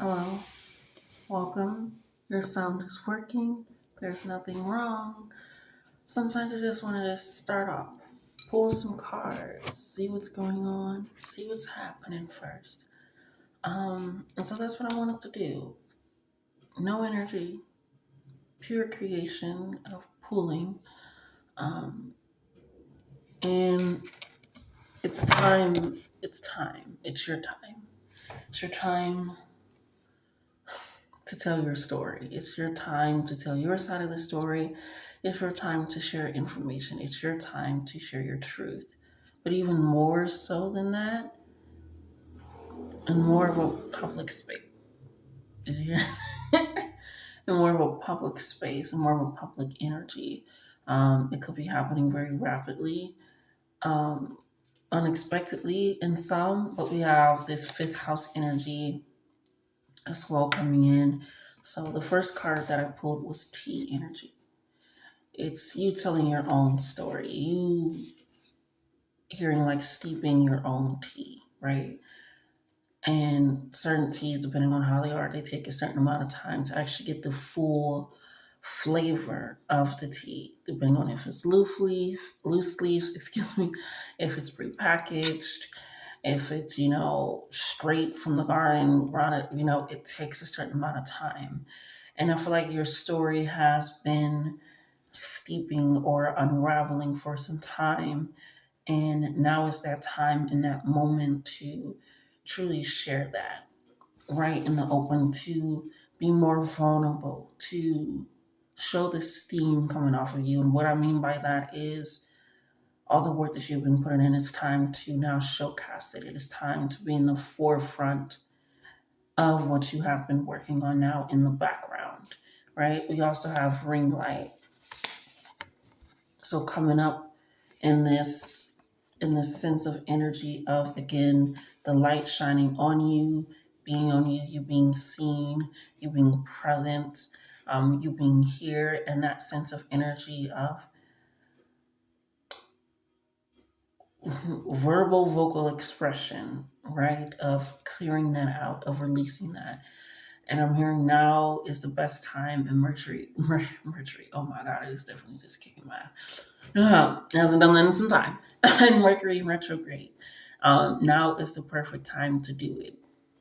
Hello, welcome. Your sound is working. There's nothing wrong. Sometimes I just want to just start off, pull some cards, see what's going on, see what's happening first. And so that's what I wanted to do. No energy, pure creation of pulling. Um, and it's time. It's time. It's your time. It's your time to tell your story. It's your time to tell your side of the story. It's your time to share information. It's your time to share your truth. But even more so than that, and more of a public space. And more of a public space and more of a public energy. It could be happening very rapidly, um, unexpectedly in some, but we have this fifth house energy as well coming in. So the first card that I pulled was T energy. It's you telling your own story, you hearing like steeping your own tea, right? And certain teas, depending on how they are, they take a certain amount of time to actually get the full flavor of the tea, depending on if it's loose leaves, excuse me, if it's prepackaged, if it's, straight from the garden, grounded, it takes a certain amount of time. And I feel like your story has been steeping or unraveling for some time. And now is that time in that moment to truly share that right in the open, to be more vulnerable, to show the steam coming off of you. And what I mean by that is all the work that you've been putting in, it's time to now showcase it. It is time to be in the forefront of what you have been working on now in the background, right? We also have ring light. So coming up in this sense of energy of again the light shining on you, being on you, you being seen, you being present, you being here, and that sense of energy of verbal vocal expression, right? Of clearing that out, of releasing that. And I'm hearing now is the best time in Mercury. Oh my God, it is definitely just kicking my ass. Hasn't done that in some time. And Mercury in retrograde. Now is the perfect time to do it.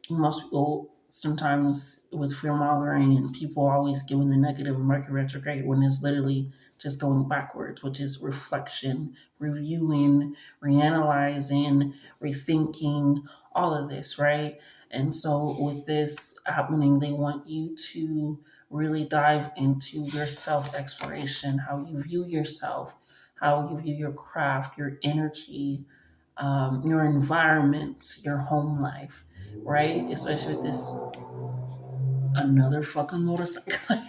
Most people sometimes with fear mongering and people always giving the negative of Mercury retrograde when it's literally just going backwards, which is reflection, reviewing, reanalyzing, rethinking, all of this, right? And so with this happening, they want you to really dive into your self exploration, how you view yourself, how you view your craft, your energy, your environment, your home life, right? Especially with this another fucking motorcycle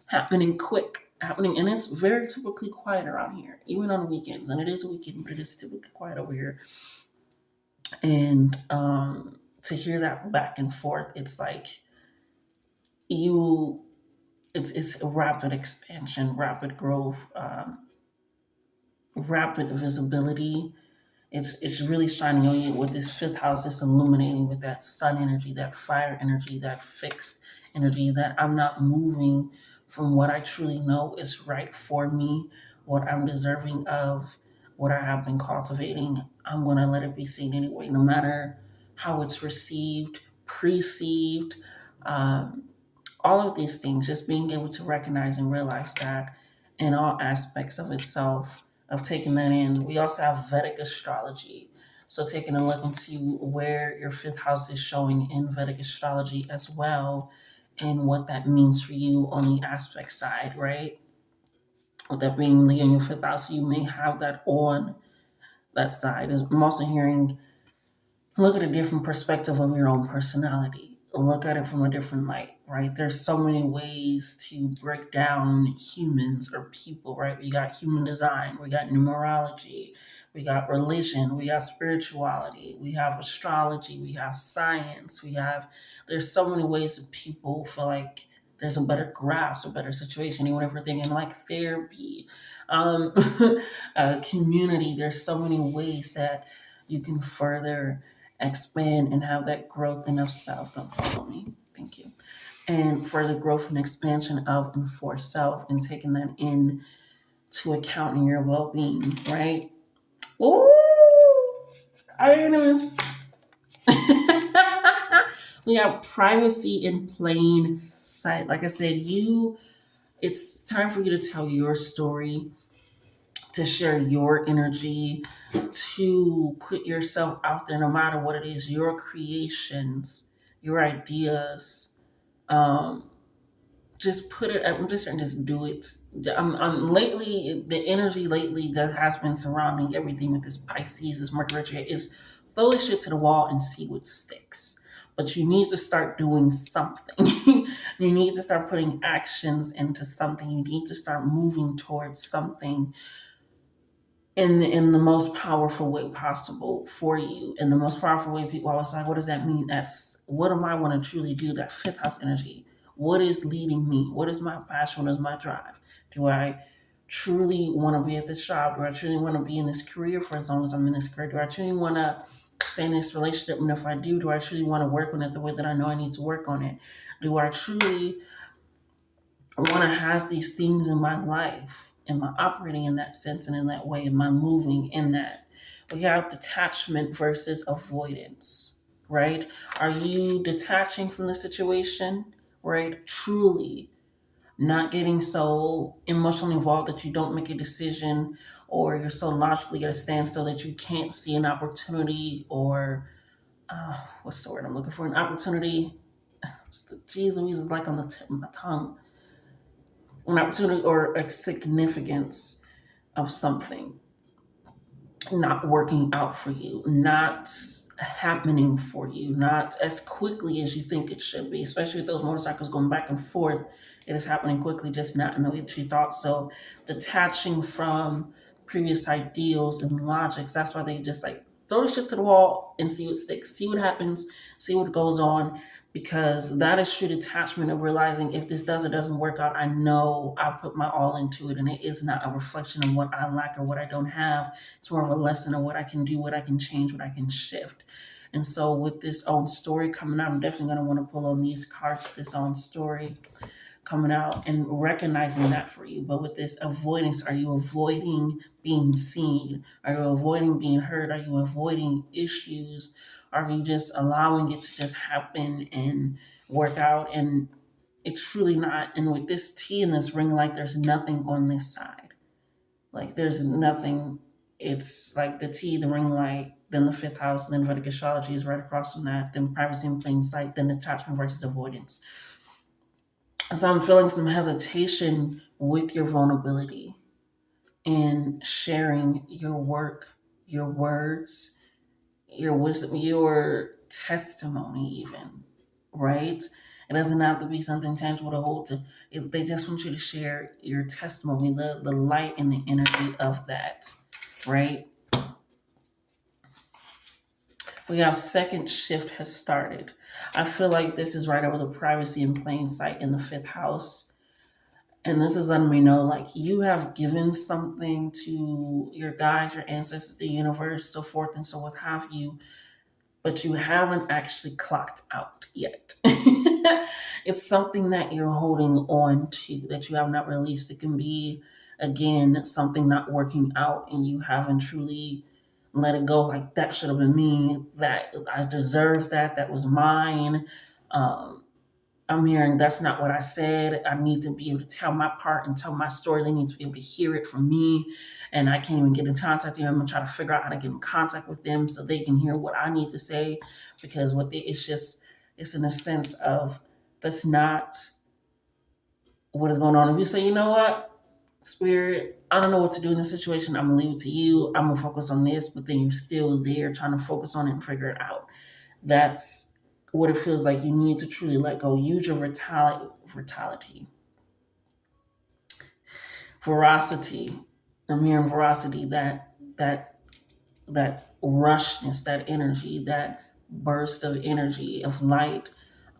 happening quick, happening, and it's very typically quiet around here, even on weekends. And it is a weekend, but it is typically quiet over here. And to hear that back and forth, it's like you, it's a rapid expansion, rapid growth, rapid visibility. It's really shining on you with this fifth house. It's illuminating with that sun energy, that fire energy, that fixed energy, that I'm not moving from what I truly know is right for me, what I'm deserving of, what I have been cultivating. I'm going to let it be seen anyway, no matter how it's received, perceived, um, all of these things, just being able to recognize and realize that in all aspects of itself, of taking that in. We also have Vedic astrology. So taking a look into where your fifth house is showing in Vedic astrology as well, and what that means for you on the aspect side, right? With that being Leo in your fifth house, you may have that on that side. I'm also hearing look at a different perspective of your own personality. Look at it from a different light, right? There's so many ways to break down humans or people, right? We got human design, we got numerology, we got religion, we got spirituality, we have astrology, we have science, there's so many ways that people feel like there's a better grasp, a better situation, even if we're thinking like therapy, um, community. There's so many ways that you can further expand and have that growth and of self. Don't follow me. Thank you. And for the growth and expansion of and for self and taking that in to account in your well-being, right? Ooh, I didn't even. We have privacy in plain sight. Like I said, it's time for you to tell your story, to share your energy, to put yourself out there no matter what it is, your creations, your ideas. Um, just put it I'm just saying, just do it. I'm lately, the energy lately that has been surrounding everything with this Pisces, this Mercury retrograde, is throw this shit to the wall and see what sticks. But you need to start doing something. You need to start putting actions into something. You need to start moving towards something in the most powerful way possible for you. In the most powerful way, people always like, what does that mean? That's what am I want to truly do? That fifth house energy. What is leading me? What is my passion? What is my drive? Do I truly want to be at this job? Do I truly want to be in this career for as long as I'm in this career? Do I truly want to stay in this relationship? And if I do I truly want to work on it the way that I know I need to work on it? Do I truly want to have these things in my life? Am I operating in that sense and in that way? Am I moving in that? We have detachment versus avoidance, right? Are you detaching from the situation, right? Truly not getting so emotionally involved that you don't make a decision, or you're so logically at a standstill that you can't see an opportunity, or what's the word I'm looking for? An opportunity. Jeez Louise is like on the tip of my tongue. An opportunity or a significance of something not working out for you, not happening for you, not as quickly as you think it should be, especially with those motorcycles going back and forth. It is happening quickly, just not in the way that you thought. So, detaching from previous ideals and logics, that's why they just like throw the shit to the wall and see what sticks, see what happens, see what goes on, because that is true detachment of realizing if this does or doesn't work out, I know I put my all into it and it is not a reflection of what I lack or what I don't have. It's more of a lesson of what I can do, what I can change, what I can shift. And so with this own story coming out, I'm definitely going to want to pull on these cards with this own story coming out and recognizing that for you. But with this avoidance, are you avoiding being seen? Are you avoiding being heard? Are you avoiding issues? Are you just allowing it to just happen and work out? And it's truly not. And with this T in this ring light, there's nothing on this side. Like there's nothing. It's like the T, the ring light, then the fifth house, then Vedic astrology is right across from that, then privacy in plain sight, then attachment versus avoidance. So I'm feeling some hesitation with your vulnerability and sharing your work, your words, your wisdom, your testimony, even, right? It doesn't have to be something tangible to hold to. It's, they just want you to share your testimony, the light and the energy of that, right? We have second shift has started. I feel like this is right over the privacy in plain sight in the fifth house. And this is letting me know like you have given something to your guides, your ancestors, the universe, so forth and so what have you, but you haven't actually clocked out yet. It's something that you're holding on to that you have not released. It can be, again, something not working out and you haven't truly let it go. Like, that should have been me, that I deserve that, that was mine. Um, I'm hearing that's not what I said. I need to be able to tell my part and tell my story. They need to be able to hear it from me. And I can't even get in contact with them. I'm gonna try to figure out how to get in contact with them so they can hear what I need to say. Because it's just, it's in a sense of that's not what is going on. If you say, you know what, Spirit, I don't know what to do in this situation, I'm gonna leave it to you. I'm gonna focus on this, but then you're still there trying to focus on it and figure it out. That's what it feels like. You need to truly let go. Use your veracity. I'm hearing veracity, that rushness, that energy, that burst of energy, of light.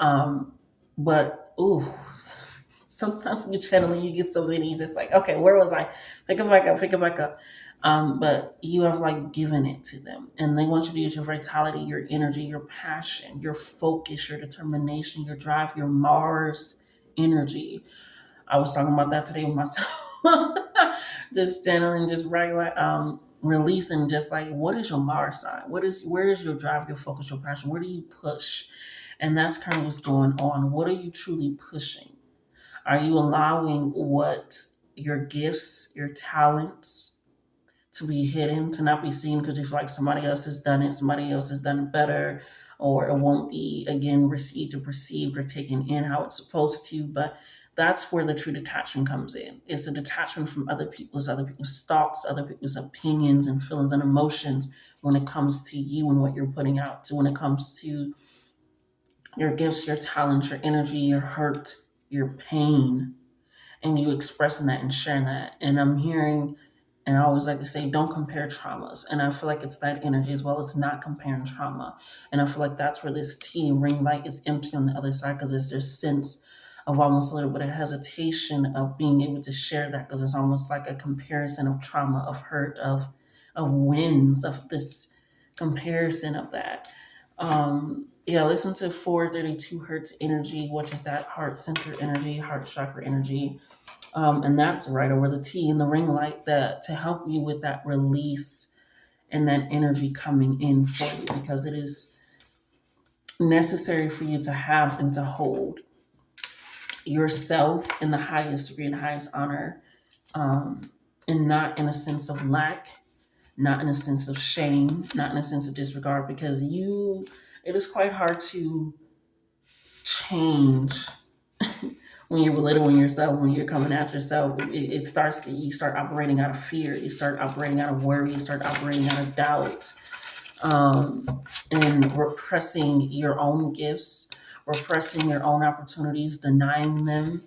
Um, but ooh, sometimes when you're channeling, you get so many, you're just like, okay, where was I? Pick it back up, pick it back up. but you have like given it to them, and they want you to use your vitality, your energy, your passion, your focus, your determination, your drive, your Mars energy. I was talking about that today with myself. Just channeling, just regular, releasing, just like, what is your Mars sign? Where is your drive, your focus, your passion? Where do you push? And that's kind of what's going on. What are you truly pushing? Are you allowing what your gifts, your talents, to be hidden, to not be seen because you feel like somebody else has done it, somebody else has done it better, or it won't be again received or perceived or taken in how it's supposed to. But that's where the true detachment comes in. It's a detachment from other people's thoughts, other people's opinions and feelings and emotions when it comes to you and what you're putting out. So when it comes to your gifts, your talents, your energy, your hurt, your pain, and you expressing that and sharing that. And I'm hearing, and I always like to say, don't compare traumas. And I feel like it's that energy as well as not comparing trauma. And I feel like that's where this T ring light is empty on the other side, because there's this sense of almost a little bit of hesitation of being able to share that, because it's almost like a comparison of trauma, of hurt, of wins, of this comparison of that. Yeah, listen to 432 hertz energy, which is that heart center energy, heart chakra energy, and that's right over the T in the ring light, that to help you with that release and that energy coming in for you, because it is necessary for you to have and to hold yourself in the highest degree and highest honor, um, and not in a sense of lack, not in a sense of shame, not in a sense of disregard, because it is quite hard to change when you're belittling yourself, when you're coming at yourself. It starts to, you start operating out of fear, you start operating out of worry, you start operating out of doubt, and repressing your own gifts, repressing your own opportunities, denying them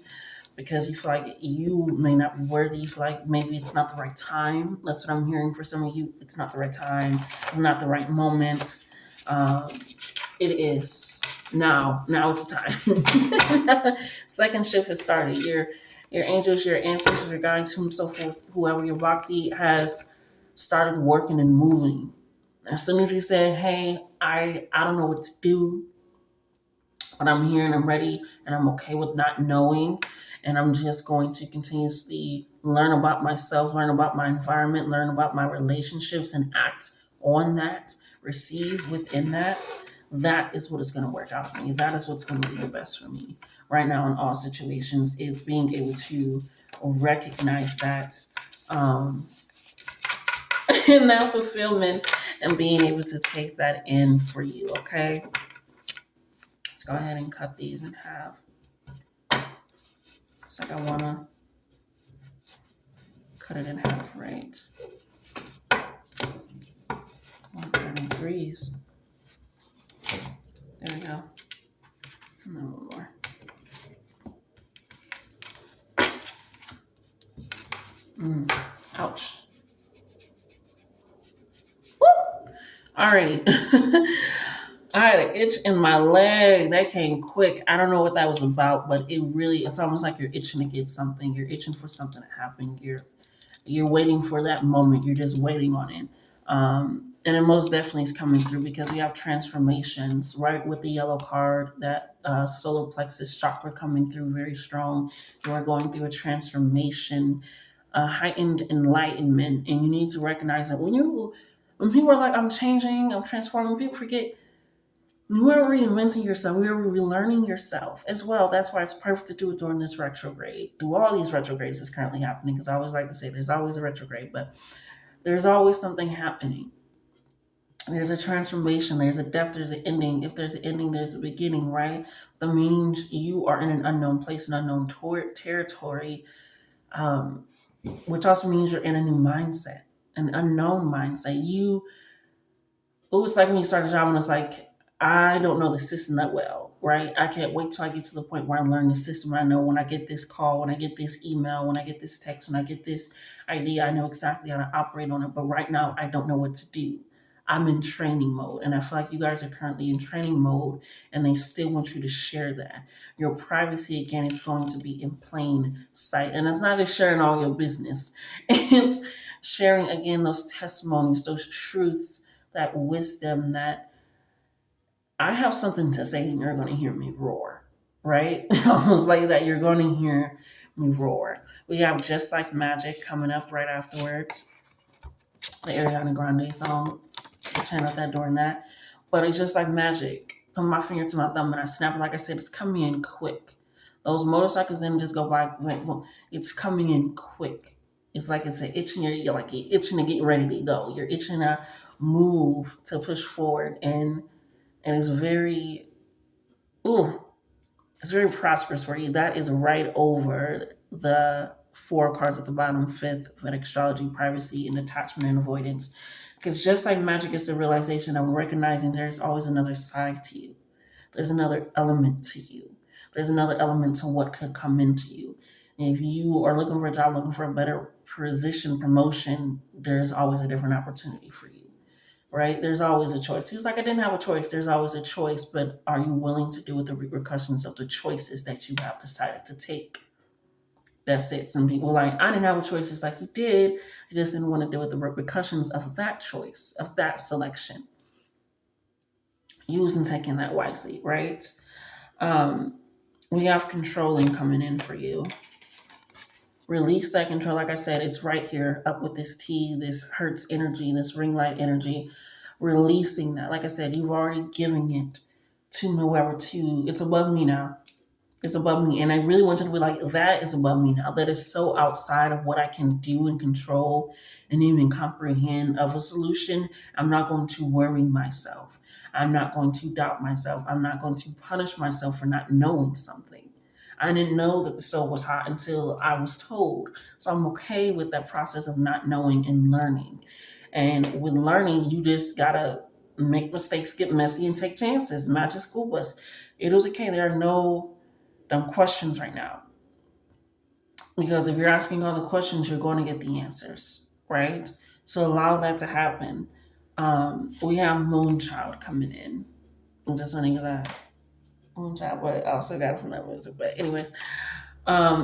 because you feel like you may not be worthy. You feel like maybe it's not the right time. That's what I'm hearing for some of you. It's not the right time. It's not the right moment. Um, it is now. Now is the time. Second shift has started. Your angels, your ancestors, your guides, whomsoever, whoever your bhakti has started working and moving. As soon as you said, "Hey, I don't know what to do, but I'm here and I'm ready and I'm okay with not knowing, and I'm just going to continuously learn about myself, learn about my environment, learn about my relationships, and act on that, receive within that." That is what is going to work out for me. That is what's going to be the best for me right now in all situations, is being able to recognize that, um, and that fulfillment, and being able to take that in for you. Okay, let's go ahead and cut these in half. It's like I want to cut it in half, right? 133s. There we go. No more. Ouch. Woo! Alrighty. I had an itch in my leg. That came quick. I don't know what that was about, but it's almost like you're itching to get something. You're itching for something to happen. You're waiting for that moment. You're just waiting on it. And it most definitely is coming through, because we have transformations, right? With the yellow card, that solar plexus chakra coming through very strong. You are going through a transformation, a heightened enlightenment. And you need to recognize that when people are like, "I'm changing, I'm transforming," people forget you are reinventing yourself. We are relearning yourself as well. That's why it's perfect to do it during this retrograde. Through all these retrogrades that's currently happening, because I always like to say there's always a retrograde, but there's always something happening. There's a transformation, there's a depth, there's an ending. If there's an ending, there's a beginning, right? That means you are in an unknown place, an unknown territory, um, which also means you're in a new mindset, an unknown mindset. It was like when you start a job and it's like, I don't know the system that well, right? I can't wait till I get to the point where I'm learning the system. I know when I get this call, when I get this email, when I get this text, when I get this idea, I know exactly how to operate on it. But right now, I don't know what to do. I'm in training mode. And I feel like you guys are currently in training mode, and they still want you to share that. Your privacy, again, is going to be in plain sight. And it's not just sharing all your business, it's sharing again those testimonies, those truths, that wisdom, that I have something to say and you're going to hear me roar, right? Almost like that, you're going to hear me roar. We have Just Like Magic coming up right afterwards, the Ariana Grande song. I channeled that during that. But it's just like magic. Put my finger to my thumb and I snap it. Like I said, it's coming in quick. Those motorcycles didn't just go by. Well, it's coming in quick. It's like it's an itching. You're like you're itching to get ready to go. You're itching to move, to push forward, and it's very ooh, it's very prosperous for you. That is right over the four cards at the bottom, fifth, Vedic astrology, privacy, and attachment and avoidance. Because just like magic is the realization of recognizing there's always another side to you. There's another element to you. There's another element to what could come into you. And if you are looking for a job, looking for a better position, promotion, there's always a different opportunity for you, right? There's always a choice. He was like, I didn't have a choice. There's always a choice, but are you willing to deal with the repercussions of the choices that you have decided to take? That's it. Some people are like, I didn't have a choice. It's like you did. You just didn't want to deal with the repercussions of that choice, of that selection. Using taking that wisely, right? Um, we have controlling coming in for you. Release that control. Like I said, it's right here up with this T, this Hertz energy, this ring light energy. Releasing that. Like I said, you've already given it to whoever to. It's above me now. It's above me. And I really want you to be like, that is above me now. That is so outside of what I can do and control and even comprehend of a solution. I'm not going to worry myself. I'm not going to doubt myself. I'm not going to punish myself for not knowing something. I didn't know that the stove was hot until I was told. So I'm okay with that process of not knowing and learning. And with learning, you just gotta make mistakes, get messy, and take chances. Magic school bus. It was okay. There are no dumb questions right now. Because if you're asking all the questions, you're going to get the answers, right? So allow that to happen. We have Moonchild coming in. I'm just wondering because Moonchild, but I also got it from that music. But anyways,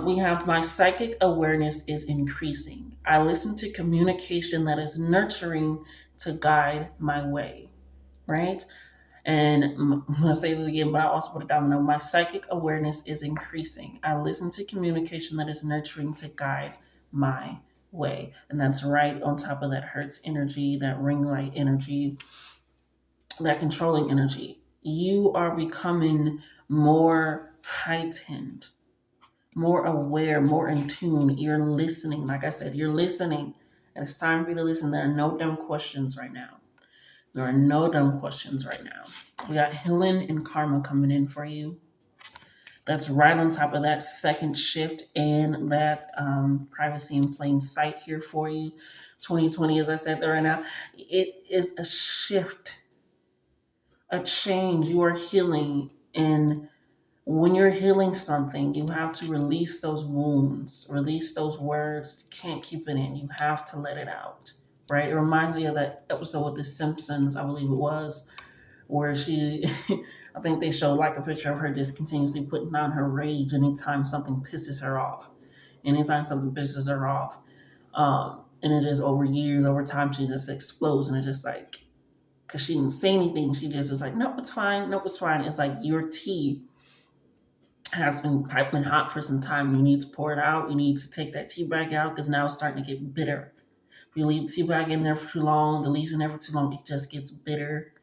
we have my psychic awareness is increasing. I listen to communication that is nurturing to guide my way, right? And I'm going to say that again, but I also put a domino. My psychic awareness is increasing. I listen to communication that is nurturing to guide my way. And that's right on top of that Hertz energy, that ring light energy, that controlling energy. You are becoming more heightened, more aware, more in tune. You're listening. Like I said, you're listening. And it's time for you to listen. There are no dumb questions right now. There are no dumb questions right now. We got healing and karma coming in for you. That's right on top of that second shift and that privacy in plain sight here for you. 2020, as I said there right now, it is a shift, a change. You are healing. And when you're healing something, you have to release those wounds, release those words. You can't keep it in. You have to let it out, right? It reminds me of that episode with The Simpsons, I believe it was, where she, I think they showed like a picture of her just continuously putting on her rage anytime something pisses her off. Anytime something pisses her off. And it is over years, over time, she just explodes and it's just like, because she didn't say anything, she just was like, nope, it's fine, nope, it's fine. It's like your tea has been piping hot for some time. You need to pour it out. You need to take that tea bag out because now it's starting to get bitter. If you leave the tea bag in there for too long, the leaves in there for too long, it just gets bitter.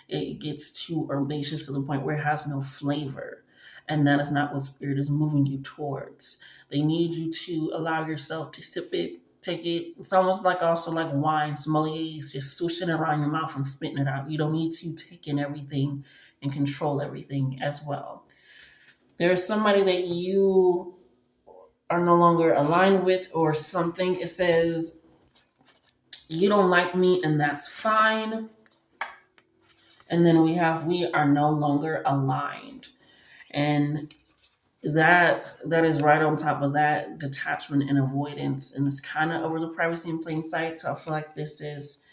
It gets too herbaceous to the point where it has no flavor. And that is not what spirit is moving you towards. They need you to allow yourself to sip it, take it. It's almost like also like wine, sommeliers, just swishing it around your mouth and spitting it out. You don't need to take in everything and control everything as well. There's somebody that you are no longer aligned with or something. It says, you don't like me and that's fine. And then we are no longer aligned. And that is right on top of that detachment and avoidance. And it's kind of over the privacy in plain sight. So I feel like this is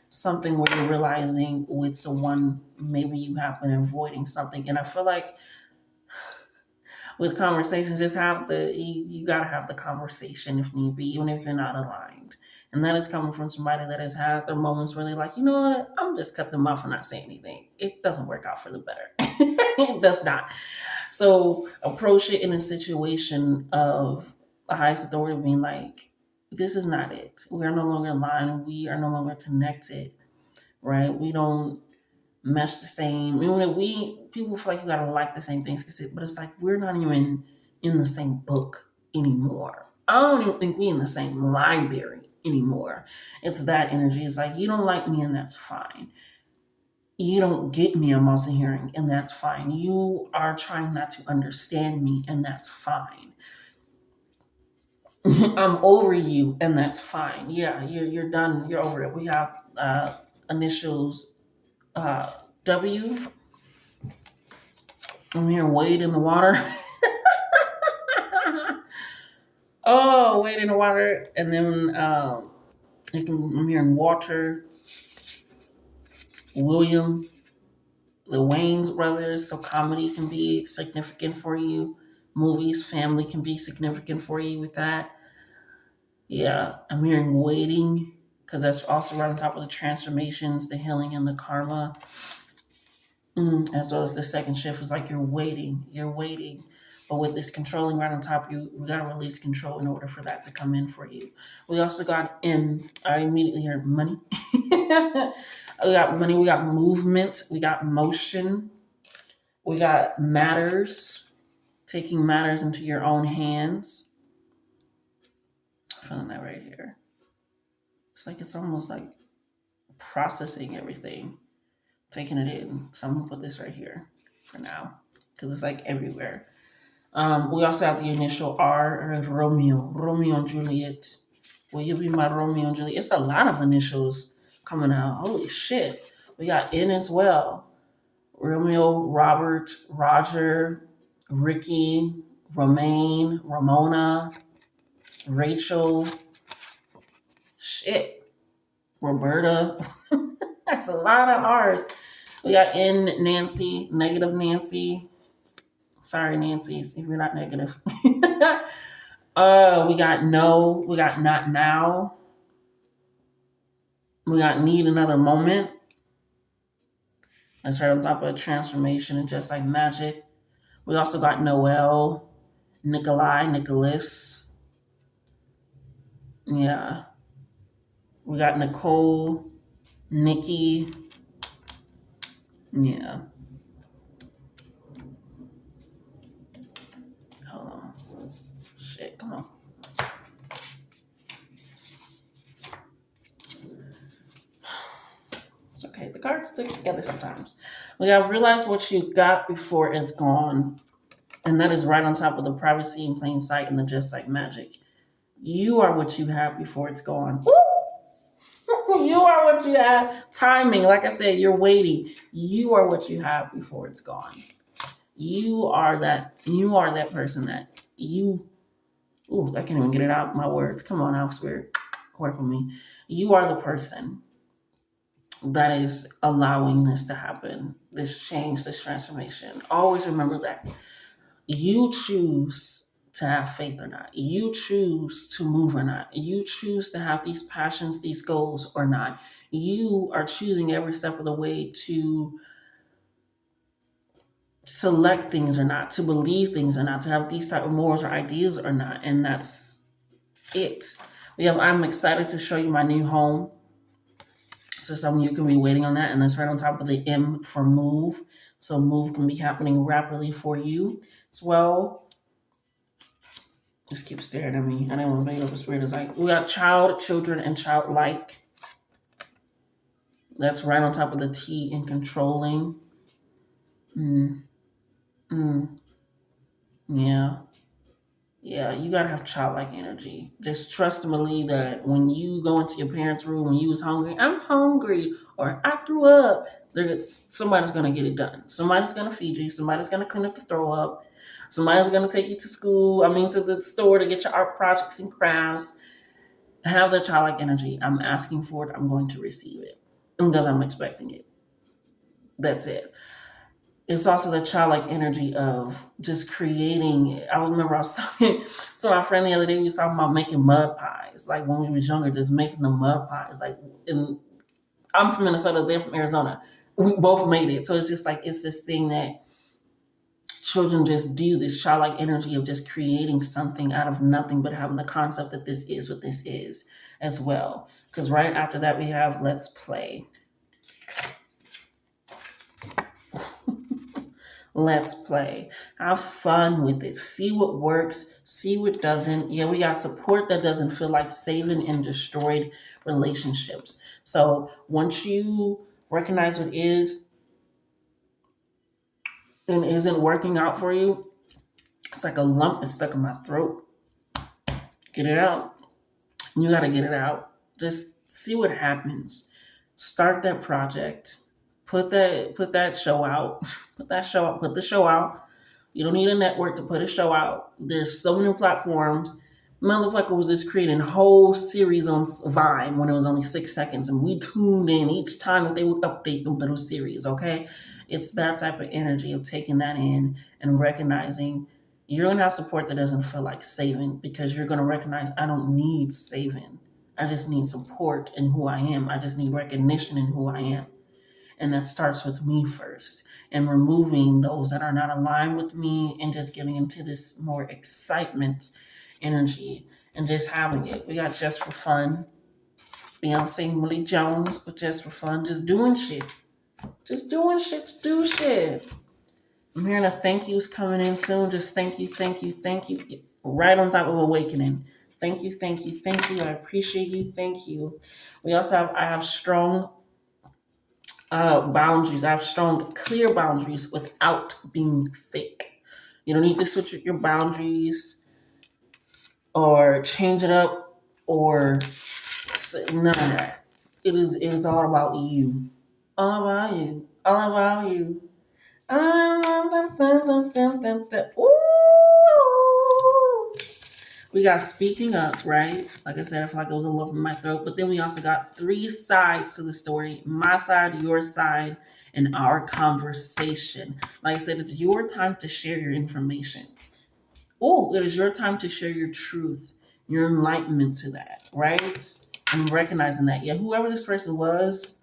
something where you're realizing with someone, maybe you have been avoiding something. And I feel like with conversations, just have you gotta have the conversation if need be, even if you're not aligned. And that is coming from somebody that has had their moments where they're like, you know what, I'm just cut them off and not say anything. It doesn't work out for the better. It does not. So approach it in a situation of the highest authority being like, this is not it. We are no longer aligned. We are no longer connected, right? We don't mesh the same. Even if people feel like you gotta like the same things, but it's like we're not even in the same book anymore. I don't even think we in the same library anymore. It's that energy. It's like you don't like me and that's fine. You don't get me, I'm also hearing, and that's fine. You are trying not to understand me, and that's fine. I'm over you, and that's fine. Yeah, you're done. You're over it. We have initials uh, W. I'm hearing wade in the water. Oh, wade in the water, and then I'm hearing water. William, the Wayans brothers. So comedy can be significant for you. Movies, family can be significant for you with that. Yeah, I'm hearing waiting because that's also right on top of the transformations, the healing, and the karma. As well as the second shift is like you're waiting. But with this controlling right on top of you, we got to release control in order for that to come in for you. We also got M. I immediately heard money. We got money, we got movement, we got motion, we got matters, taking matters into your own hands. I'm feeling that right here. It's like it's almost like processing everything, taking it in. So I'm gonna put this right here for now because it's like everywhere. We also have the initial R, Romeo, Romeo and Juliet. Will you be my Romeo and Juliet? It's a lot of initials coming out. Holy shit. We got N as well. Romeo, Robert, Roger, Ricky, Romaine, Ramona, Rachel. Shit. Roberta. That's a lot of R's. We got N, Nancy, negative Nancy. Sorry, Nancy, if you're not negative. We got no. We got not now. We got need another moment. That's right on top of transformation and just like magic. We also got Noel, Nikolai, Nicholas. Yeah. We got Nicole, Nikki. Yeah. Hold on. Shit, come on. It's okay. The cards stick together sometimes. We got realize what you got before it's gone. And that is right on top of the privacy in plain sight and the just like magic. You are what you have before it's gone. You are what you have. Timing, like I said, you're waiting. You are what you have before it's gone. You are that. You are that person that you. Ooh, I can't even get it out. My words. Come on, now, Spirit, work with me. You are the person that is allowing this to happen. This change, this transformation. Always remember that you choose to have faith or not. You choose to move or not. You choose to have these passions, these goals or not. You are choosing every step of the way to select things or not, to believe things or not, to have these type of morals or ideas or not. And that's it. I'm excited to show you my new home. So some of you can be waiting on that. And that's right on top of the M for move. So move can be happening rapidly for you as well. Just keep staring at me. I didn't want to make up a spirit. It's like we got child, children, and childlike. That's right on top of the T in controlling. Mm, mm, yeah. Yeah, you gotta have childlike energy. Just trust and believe that when you go into your parents' room when you was hungry, I'm hungry, or I threw up, somebody's gonna get it done. Somebody's gonna feed you, somebody's gonna clean up the throw up, somebody's gonna take you to school, to the store to get your art projects and crafts. Have that childlike energy. I'm asking for it, I'm going to receive it. Because I'm expecting it. That's it. It's also the childlike energy of just creating. I remember I was talking to my friend the other day. We was talking about making mud pies, like when we was younger, just making the mud pies. Like, and I'm from Minnesota, they're from Arizona. We both made it, so it's just like it's this thing that children just do. This childlike energy of just creating something out of nothing, but having the concept that this is what this is as well. Because right after that, we have let's play. Let's play. Have fun with it. See what works, see what doesn't. Yeah, we got support that doesn't feel like saving and destroyed relationships. So once you recognize what is and isn't working out for you, it's like a lump is stuck in my throat. Get it out. You got to get it out. Just see what happens. Start that project. Put that show out. Put that show out. Put the show out. You don't need a network to put a show out. There's so many platforms. Motherfucker was just creating a whole series on Vine when it was only 6 seconds, and we tuned in each time that they would update them little series. Okay, it's that type of energy of taking that in and recognizing you're gonna have support that doesn't feel like saving, because you're gonna recognize I don't need saving. I just need support in who I am. I just need recognition in who I am. And that starts with me first, and removing those that are not aligned with me and just getting into this more excitement energy and just having it. We got just for fun. Beyonce and Willie Jones, but just for fun, just doing shit. Just doing shit to do shit. I'm hearing a thank yous coming in soon. Just thank you, thank you, thank you. Right on top of awakening. Thank you, thank you, thank you. I appreciate you. Thank you. We also have I have strong boundaries. I have strong, clear boundaries without being fake. You don't need to switch your boundaries or change it up or none of that. It is all about you. All about you. All about you. Ooh. We got speaking up, right? Like I said, I feel like it was a lump in my throat. But then we also got three sides to the story: my side, your side, and our conversation. Like I said, it's your time to share your information. Oh, it is your time to share your truth, your enlightenment to that, right? And recognizing that, yeah, whoever this person was,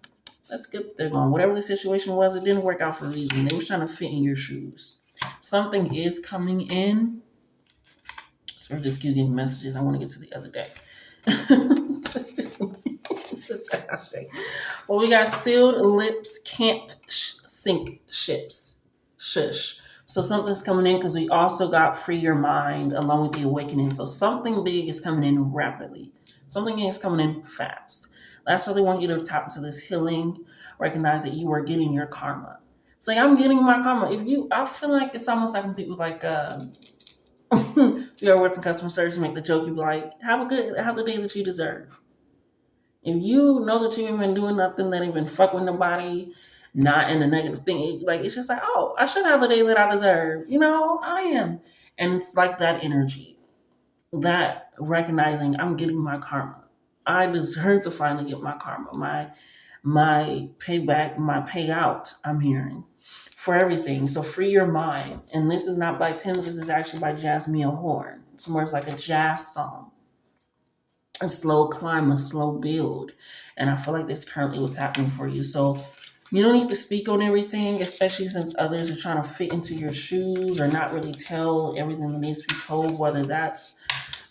that's good. They're going. Whatever the situation was, it didn't work out for a reason. They was trying to fit in your shoes. Something is coming in. So just getting messages. I want to get to the other deck. Well, we got sealed lips can't sink ships. Shush. So something's coming in because we also got free your mind along with the awakening. So something big is coming in rapidly. Something is coming in fast. That's why they want you to tap into this healing. Recognize that you are getting your karma. Say, I'm getting my karma. I feel like it's almost like when people like. If you ever worked in customer service, you make the joke, you be like, have the day that you deserve. If you know that you ain't been doing nothing that ain't been fucking with nobody, not in a negative thing, like it's just like, oh, I should have the day that I deserve. I am. And it's like that energy, that recognizing I'm getting my karma. I deserve to finally get my karma, my payback, my payout, I'm hearing for everything. So free your mind. And this is not by Tim, this is actually by Jasmine Horn. It's more like a jazz song. A slow climb, a slow build. And I feel like that's currently what's happening for you. So you don't need to speak on everything, especially since others are trying to fit into your shoes or not really tell everything that needs to be told, whether that's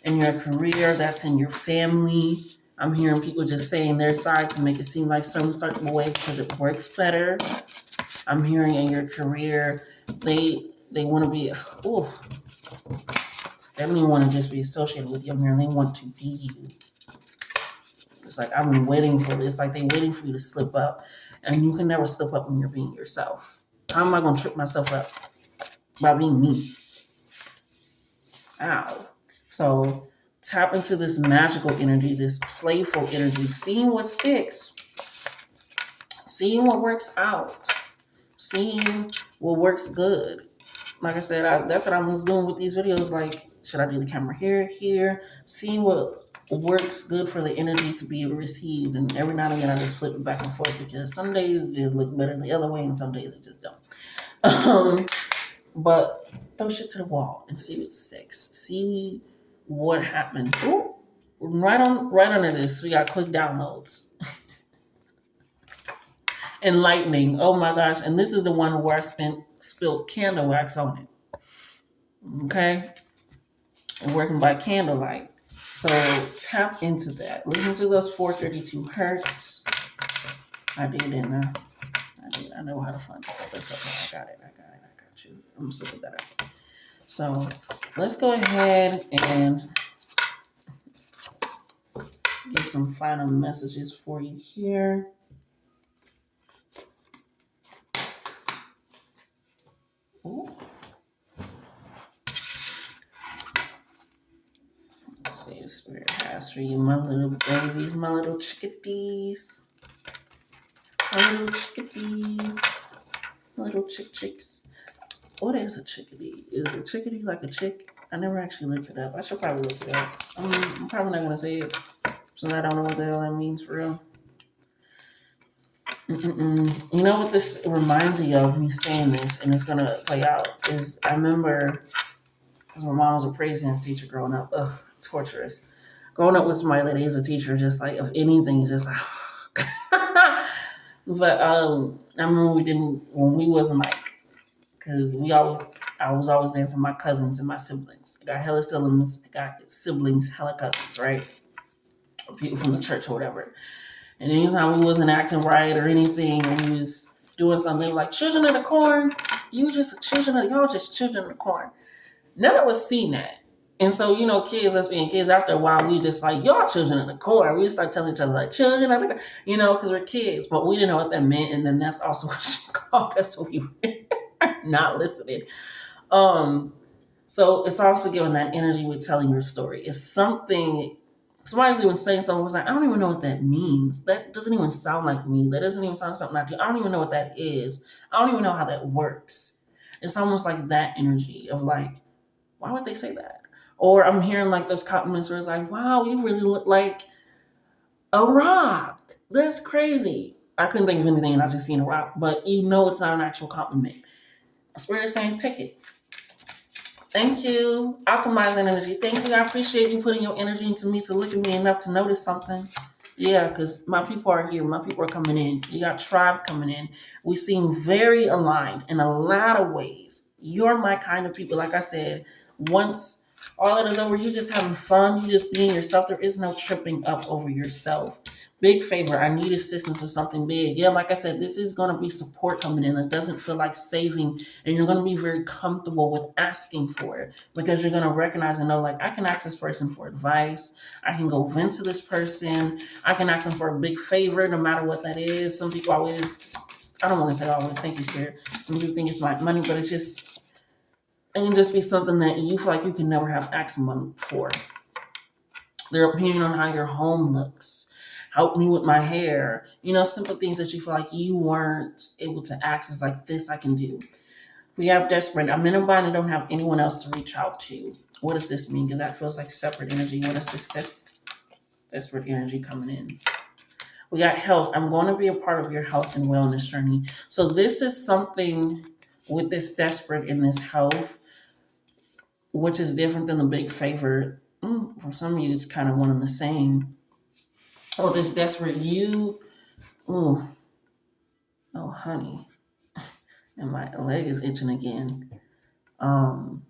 in your career, that's in your family. I'm hearing people just saying their side to make it seem like some certain way because it works better. I'm hearing in your career, they want to be, oh, they don't even want to just be associated with you. I'm hearing they want to be you. It's like, I've been waiting for this. Like, they waiting for you to slip up. And you can never slip up when you're being yourself. How am I going to trip myself up? By being me. Ow. So tap into this magical energy, this playful energy, seeing what sticks, seeing what works out, seeing what works good. Like I said, that's what I was doing with these videos. Like, should I do the camera here, seeing what works good for the energy to be received. And every now and again, I just flip it back and forth because some days it just look better the other way and some days it just don't. Um, but throw shit to the wall and see what sticks. See what happened. Ooh, right under this, we got quick downloads. Enlightening. Oh my gosh. And this is the one where I spilled candle wax on it. Okay. Working by candlelight. So tap into that. Listen to those 432 hertz. I did, didn't I? I did. I know how to find it. That's okay. I got it. I got you. I'm just looking that up. So let's go ahead and get some final messages for you here. Ooh. Let's see what Spirit has for you, my little babies, my little chickadees. My little chickadees. My little chicks. What is a chickadee? Is a chickadee like a chick? I never actually looked it up. I should probably look it up. I'm probably not going to say it since I don't know what the hell that means for real. You know what this reminds me of, me saying this, and it's going to play out, is I remember, because my mom was a praise dance teacher growing up. Ugh, torturous. Growing up with somebody that is a teacher, just like, of anything, just but I remember when we wasn't like, because I was always dancing with my cousins and my siblings. I got hella siblings, hella cousins, right? Or people from the church or whatever. And anytime we wasn't acting right or anything, and we was doing something like children of the corn, y'all just children of the corn. None of us seen that. And so, kids, us being kids, after a while, we just like, y'all children of the corn. We start telling each other like children of the corn, because we're kids, but we didn't know what that meant. And then that's also what she called us when we were not listening. So it's also giving that energy with telling your story. It's something, somebody's even saying something, was like, I don't even know what that means. That doesn't even sound like me. That doesn't even sound something I do. I don't even know what that is. I don't even know how that works. It's almost like that energy of like, why would they say that? Or I'm hearing like those compliments where it's like, wow, you really look like a rock. That's crazy. I couldn't think of anything and I just seen a rock, but it's not an actual compliment. Spirit is saying, take it. Thank you. Alchemizing energy. Thank you. I appreciate you putting your energy into me to look at me enough to notice something. Yeah, because my people are here. My people are coming in. You got tribe coming in. We seem very aligned in a lot of ways. You're my kind of people. Like I said, once all that is over, you just having fun. You just being yourself. There is no tripping up over yourself. Big favor. I need assistance with something big. Yeah, like I said, this is going to be support coming in. It doesn't feel like saving, and you're going to be very comfortable with asking for it because you're going to recognize and know, like, I can ask this person for advice. I can go vent to this person. I can ask them for a big favor, no matter what that is. Some people always, I don't want to say always, thank you, Spirit. Some people think it's my money, but it can just be something that you feel like you can never have asked someone for. Their opinion on how your home looks. Help me with my hair. Simple things that you feel like you weren't able to access, like this I can do. We have desperate. I'm in a bind and don't have anyone else to reach out to. What does this mean? Because that feels like separate energy. What is this desperate energy coming in? We got health. I'm going to be a part of your health and wellness journey. So this is something with this desperate in this health, which is different than the big favor. For some of you, it's kind of one and the same. Oh, this desperate you. Oh, honey. And my leg is itching again. Go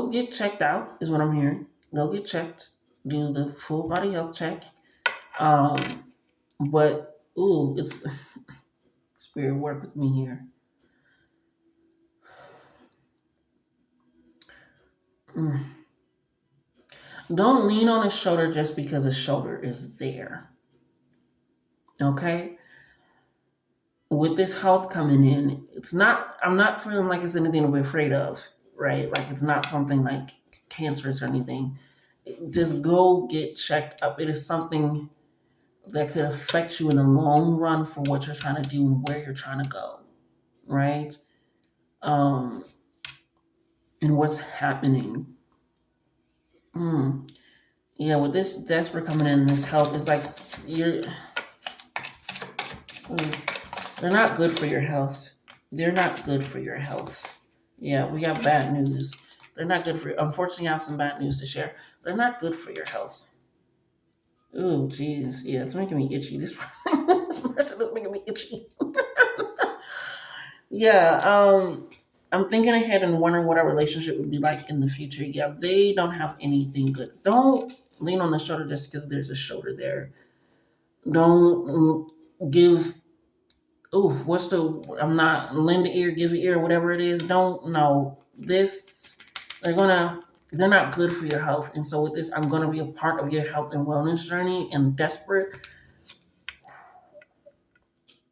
get checked out is what I'm hearing. Go get checked. Do the full body health check. But it's Spirit, work with me here. Don't lean on his shoulder just because his shoulder is there. Okay? With this health coming in, I'm not feeling like it's anything to be afraid of, right? Like it's not something like cancerous or anything. Just go get checked up. It is something that could affect you in the long run for what you're trying to do and where you're trying to go, right? And what's happening. Yeah, with this desperate coming in, this help, it's like you're They're not good for your health. They're not good for your health. Yeah, we got bad news. They're not good for you. Unfortunately, I have some bad news to share. They're not good for your health. Oh, jeez. Yeah, it's making me itchy. This, this person is making me itchy. Yeah, I'm thinking ahead and wondering what our relationship would be like in the future. Yeah, they don't have anything good. Don't lean on the shoulder just because there's a shoulder there. Don't give, oh, what's the, I'm not, lend the ear, give the ear, whatever it is. Don't, no. This, they're gonna, they're not good for your health. And so with this, I'm gonna be a part of your health and wellness journey and desperate.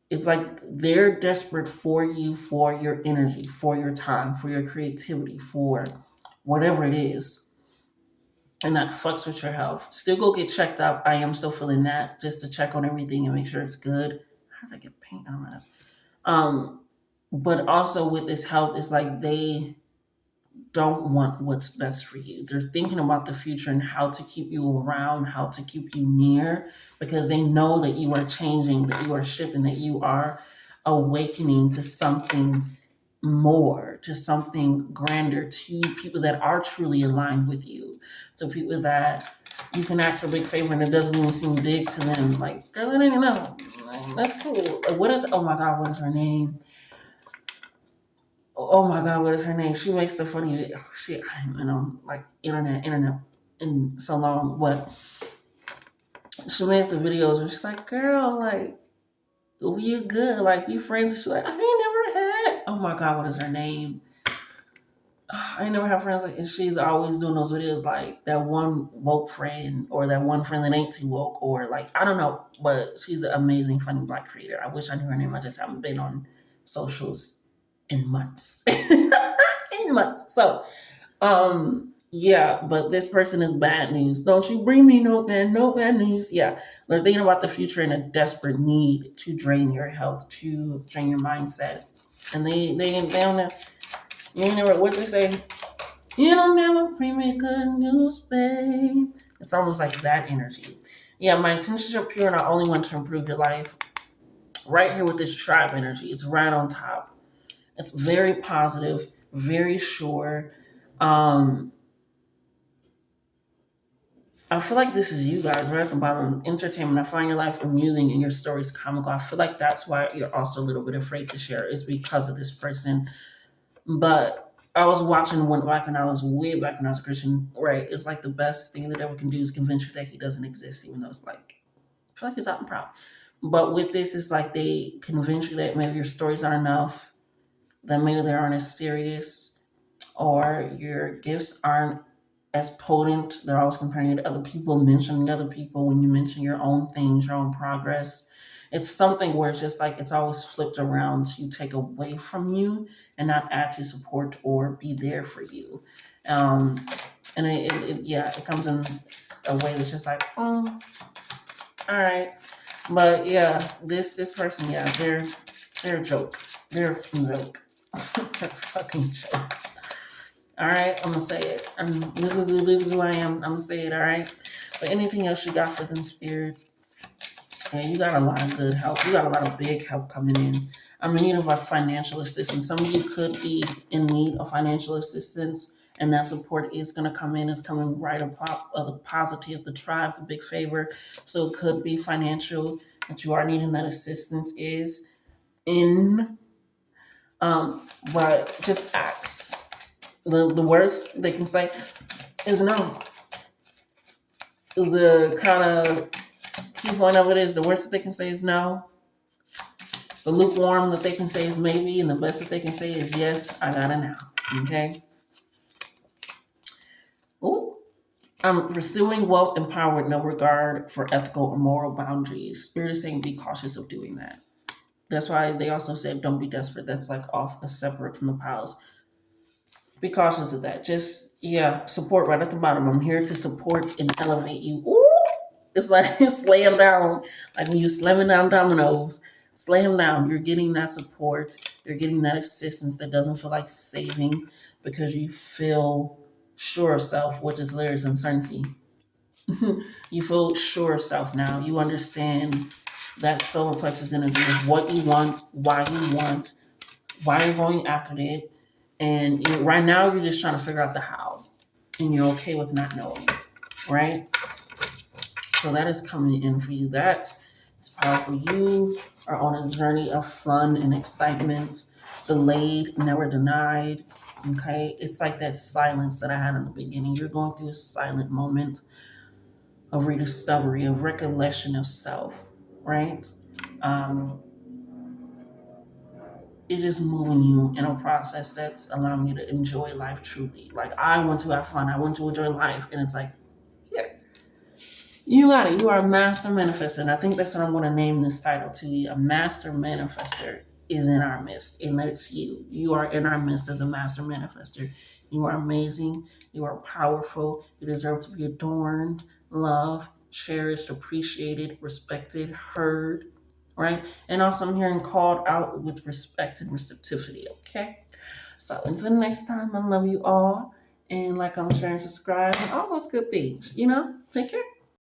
It's like they're desperate for you, for your energy, for your time, for your creativity, for whatever it is. And that fucks with your health. Still go get checked up. I am still feeling that just to check on everything and make sure it's good. How did I get paint on my ass? Um, but also with this health, it's like they don't want what's best for you. They're thinking about the future and how to keep you around, how to keep you near, because they know that you are changing, that you are shifting, that you are awakening to something more, to something grander, to people that are truly aligned with you, to people that you can ask for a big favor and it doesn't even seem big to them. Like, girl, I didn't even know. Like, that's cool. Like, what is, oh my God, what is her name? Oh my God, what is her name? She makes the funny shit. I don't know, like internet, in so long. But she makes the videos where she's like, "Girl, like, we good, like, we friends." And she's like, "I ain't never had." Oh my God, what is her name? I ain't never had friends like. And she's always doing those videos like that one woke friend or that one friend that ain't too woke or like I don't know. But she's an amazing, funny black creator. I wish I knew her name. I just haven't been on socials in months. In months. So yeah, but this person is bad news. Don't you bring me no bad news. Yeah. They're thinking about the future in a desperate need to drain your health, to drain your mindset. And they don't know, you ain't never what they say, you don't never bring me good news, babe. It's almost like that energy. Yeah, my intentions are pure and I only want to improve your life. Right here with this tribe energy. It's right on top. It's very positive, very sure. Um, I feel like this is you guys right at the bottom. Entertainment. I find your life amusing and your stories comical. I feel like that's why you're also a little bit afraid to share. Is because of this person. But I was watching one back when I was way back when I was a Christian. Right. It's like the best thing the devil can do is convince you that he doesn't exist, even though it's like I feel like it's out and proud. But with this, it's like they convince you that maybe your stories aren't enough, that maybe they aren't as serious, or your gifts aren't as potent. They're always comparing you to other people, mentioning other people when you mention your own things, your own progress. It's something where it's just like it's always flipped around to take away from you and not add to support or be there for you. Um, and yeah, it comes in a way that's just like, oh, all right. But yeah, this person, yeah, they're a joke. They're a joke. They're a fucking joke. All right, I'm gonna say it. This is who I am. I'm gonna say it. All right. But anything else you got for them, spirit? Yeah, you got a lot of good help. You got a lot of big help coming in. I'm in need of a financial assistance. Some of you could be in need of financial assistance, and that support is gonna come in. It's coming right up of the positive, the tribe, the big favor. So it could be financial that you are needing that assistance is in. But just ask. The worst they can say is no. The kind of key point of it is the worst that they can say is no. The lukewarm that they can say is maybe, and the best that they can say is yes, I got it now. Okay? Ooh. I'm pursuing wealth and power with no regard for ethical or moral boundaries. Spirit is saying be cautious of doing that. That's why they also said don't be desperate. That's like off separate from the piles. Be cautious of that. Just yeah, support right at the bottom. I'm here to support and elevate you. Ooh, it's like slam down, like when you slamming down dominoes. Slam down. You're getting that support. You're getting that assistance that doesn't feel like saving because you feel sure of self, which is Larry's uncertainty. You feel sure of self now. You understand. That solar plexus energy of what you want, why you're going after it. And right now, you're just trying to figure out the how. And you're okay with not knowing, right? So that is coming in for you. That is powerful. You are on a journey of fun and excitement, delayed, never denied. Okay. It's like that silence that I had in the beginning. You're going through a silent moment of rediscovery, of recollection of self, right? Um, it's just moving you in a process that's allowing you to enjoy life truly. Like, I want to have fun. I want to enjoy life. And it's like, yeah, you got it. You are a master manifester. And I think that's what I'm going to name this title to you. A master manifester is in our midst. And that's you. You are in our midst as a master manifester. You are amazing. You are powerful. You deserve to be adorned, loved, cherished, appreciated, respected, heard, right? And also, I'm hearing called out with respect and receptivity, okay? So until next time, I love you all. And like, comment, share, and subscribe, and all those good things, Take care.